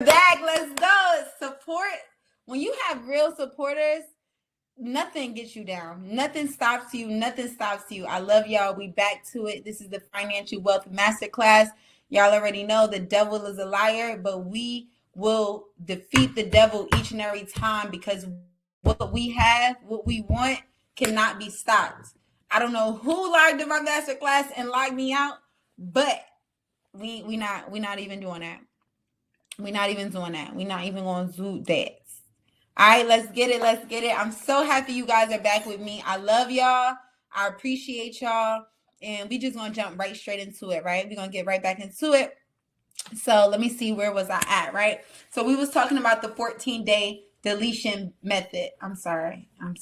Back, let's go. Support. When you have real supporters, nothing gets you down. Nothing stops you. Nothing stops you. I love y'all. We back to it. This is the Financial Wealth Masterclass. Y'all already know the devil is a liar, but we will defeat the devil each and every time, because what we have, what we want, cannot be stopped. I don't know who logged in my masterclass and logged me out, but we not even doing that. We're not even doing that. We're not even going to do that. All right, let's get it. Let's get it. I'm so happy you guys are back with me. I love y'all. I appreciate y'all. And we just going to jump right straight into it, right? We're going to get right back into it. So let me see, where was I at, right? So we was talking about the 14-day deletion method. I'm sorry. I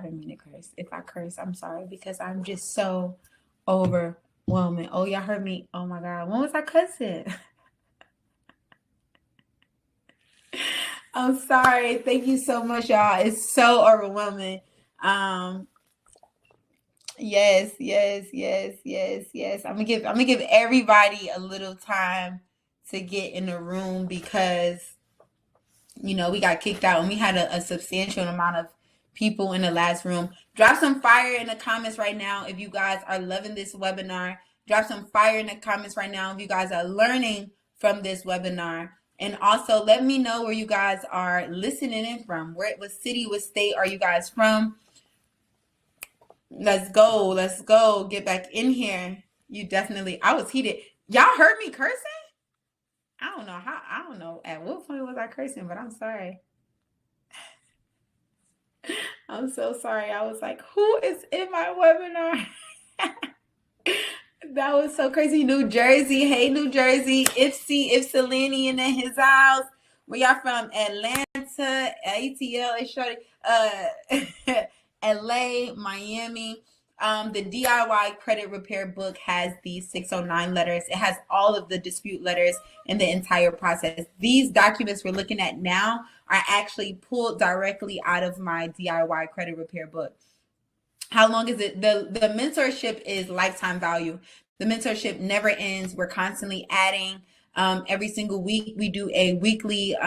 didn't mean to curse. If I curse, I'm sorry, because I'm just so overwhelming. Oh, y'all heard me. Oh my God. When was I cussing? I'm sorry. Thank you so much, y'all. It's so overwhelming. Yes. I'm gonna give everybody a little time to get in the room, because we got kicked out and we had a substantial amount of people in the last room. Drop some fire in the comments right now if you guys are loving this webinar. Drop some fire in the comments right now if you guys are learning from this webinar. And also let me know where you guys are listening in from. What city, what state are you guys from? Let's go. Get back in here. I was heated. Y'all heard me cursing? I don't know at what point was I cursing, but I'm sorry. I'm so sorry. I was like, who is in my webinar? That was so crazy. New Jersey. Hey, New Jersey. Ypsilanti in his house. Where y'all from? Atlanta, ATL, LA, Miami. The DIY credit repair book has these 609 letters. It has all of the dispute letters in the entire process. These documents we're looking at now are actually pulled directly out of my DIY credit repair book. How long is it? The mentorship is lifetime value. The mentorship never ends. We're constantly adding. Every single week we do a weekly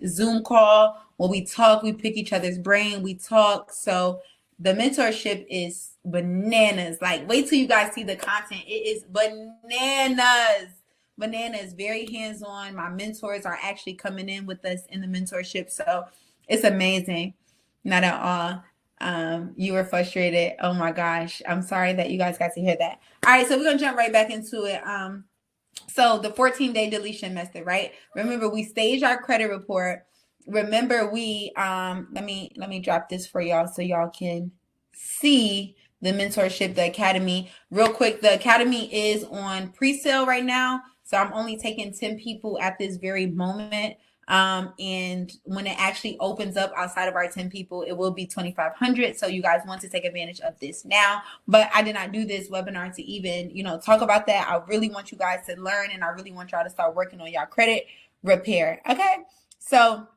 Zoom call where we talk, we pick each other's brain, we talk. So the mentorship is bananas. Like, wait till you guys see the content. It is bananas, very hands-on. My mentors are actually coming in with us in the mentorship, so it's amazing. Not at all. You were frustrated. Oh my gosh. I'm sorry that you guys got to hear that. All right, so we're gonna jump right back into it. So the 14-day deletion method, right? Remember, we stage our credit report. Remember, we let me drop this for y'all so y'all can see the mentorship, the academy. Real quick, the academy is on pre-sale right now. So I'm only taking 10 people at this very moment. And when it actually opens up outside of our 10 people, it will be 2,500. So you guys want to take advantage of this now. But I did not do this webinar to even, talk about that. I really want you guys to learn, and I really want y'all to start working on y'all credit repair. Okay. So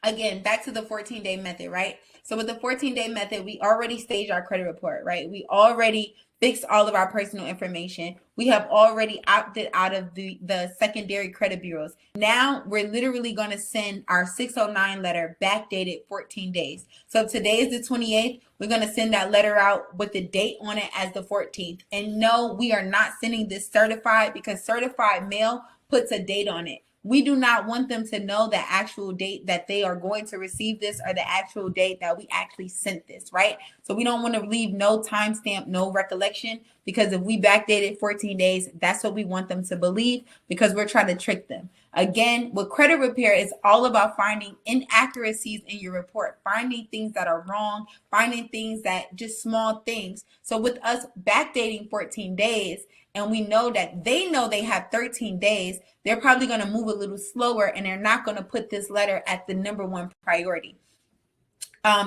again, back to the 14-day method, right? So with the 14-day method, we already staged our credit report, right? We already fixed all of our personal information. We have already opted out of the secondary credit bureaus. Now we're literally going to send our 609 letter backdated 14 days. So if today is the 28th, we're going to send that letter out with the date on it as the 14th. And no, we are not sending this certified, because certified mail puts a date on it. We do not want them to know the actual date that they are going to receive this, or the actual date that we actually sent this, right? So we don't want to leave no timestamp, no recollection, because if we backdated 14 days, that's what we want them to believe, because we're trying to trick them. Again, with credit repair, it's all about finding inaccuracies in your report, finding things that are wrong, finding things that just small things. So with us backdating 14 days, and we know that they know they have 13 days, they're probably going to move a little slower, and they're not going to put this letter at the number one priority.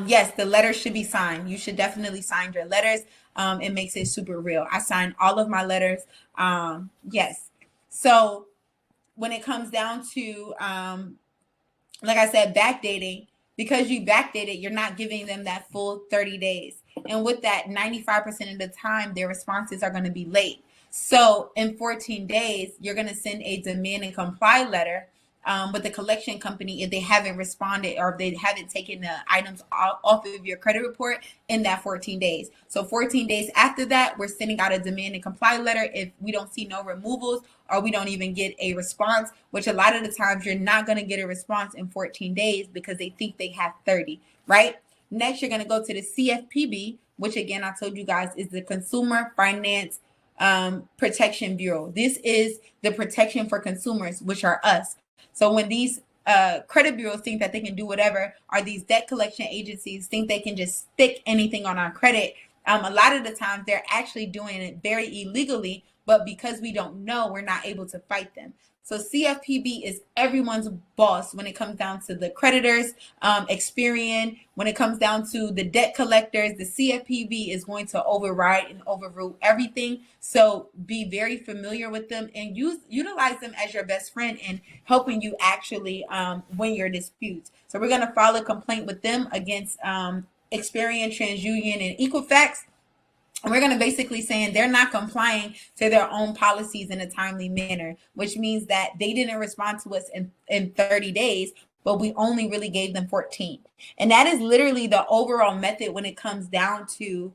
Yes, the letter should be signed. You should definitely sign your letters. It makes it super real. I sign all of my letters. Yes. So when it comes down to, like I said, backdating, because you backdated, you're not giving them that full 30 days. And with that, 95% of the time, their responses are going to be late. So in 14 days, you're going to send a demand and comply letter with the collection company if they haven't responded or if they haven't taken the items off of your credit report in that 14 days. So 14 days after that, we're sending out a demand and comply letter if we don't see no removals or we don't even get a response, which a lot of the times you're not going to get a response in 14 days because they think they have 30, right? Next, you're going to go to the CFPB, which again, I told you guys is the Consumer Finance Protection Bureau. This is the protection for consumers, which are us. So when these credit bureaus think that they can do whatever, or these debt collection agencies think they can just stick anything on our credit, a lot of the times they're actually doing it very illegally, but because we don't know, we're not able to fight them. So CFPB is everyone's boss when it comes down to the creditors, Experian. When it comes down to the debt collectors, the CFPB is going to override and overrule everything. So be very familiar with them and utilize them as your best friend in helping you actually win your disputes. So we're going to file a complaint with them against Experian, TransUnion, and Equifax. And we're going to basically saying they're not complying to their own policies in a timely manner, which means that they didn't respond to us in 30 days, but we only really gave them 14. And that is literally the overall method when it comes down to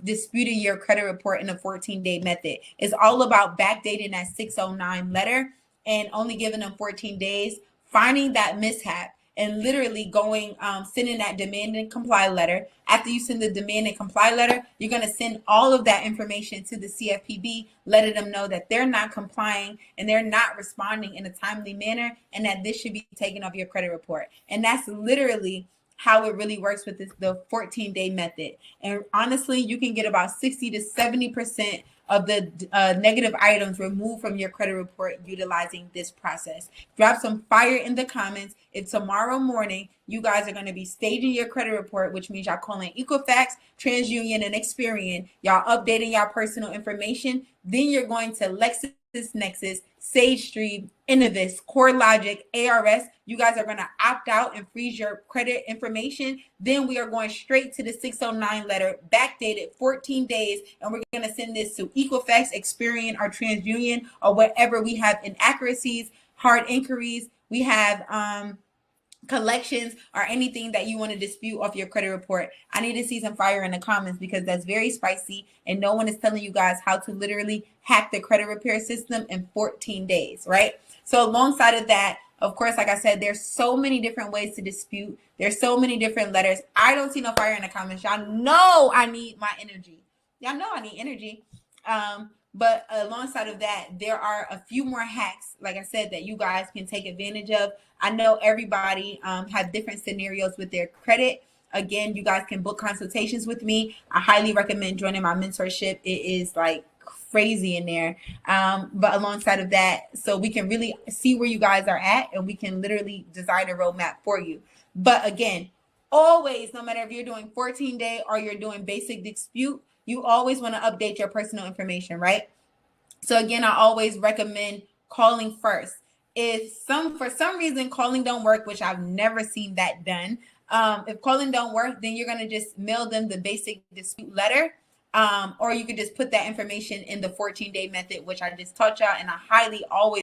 disputing your credit report in a 14-day method. It's all about backdating that 609 letter and only giving them 14 days, finding that mishap, and literally going, sending that demand and comply letter. After you send the demand and comply letter, you're going to send all of that information to the CFPB, letting them know that they're not complying and they're not responding in a timely manner, and that this should be taken off your credit report. And that's literally how it really works with the 14-day method. And honestly, you can get about 60 to 70% of the negative items removed from your credit report utilizing this process. Drop some fire in the comments if tomorrow morning you guys are going to be staging your credit report, which means y'all calling Equifax, TransUnion, and Experian. Y'all updating y'all personal information. Then you're going to LexisNexis, SageStream, Innovis, CoreLogic, ARS. You guys are going to opt out and freeze your credit information. Then we are going straight to the 609 letter, backdated 14 days, and we're going to send this to Equifax, Experian, or TransUnion, or wherever we have inaccuracies, hard inquiries. We have collections or anything that you want to dispute off your credit report. I need to see some fire in the comments because that's very spicy and no one is telling you guys how to literally hack the credit repair system in 14 days, right? So alongside of that, of course, like I said, there's so many different ways to dispute. There's so many different letters. I don't see no fire in the comments. Y'all know I need my energy. Y'all know I need energy. But alongside of that, there are a few more hacks, like I said, that you guys can take advantage of. I know everybody have different scenarios with their credit. Again, you guys can book consultations with me. I highly recommend joining my mentorship. It is like crazy in there. But alongside of that, so we can really see where you guys are at and we can literally design a roadmap for you. But again, always, no matter if you're doing 14-day or you're doing basic dispute, you always want to update your personal information, right? So again, I always recommend calling first. If for some reason calling don't work, which I've never seen that done, if calling don't work, then you're going to just mail them the basic dispute letter, or you could just put that information in the 14-day method, which I just taught y'all, and I highly always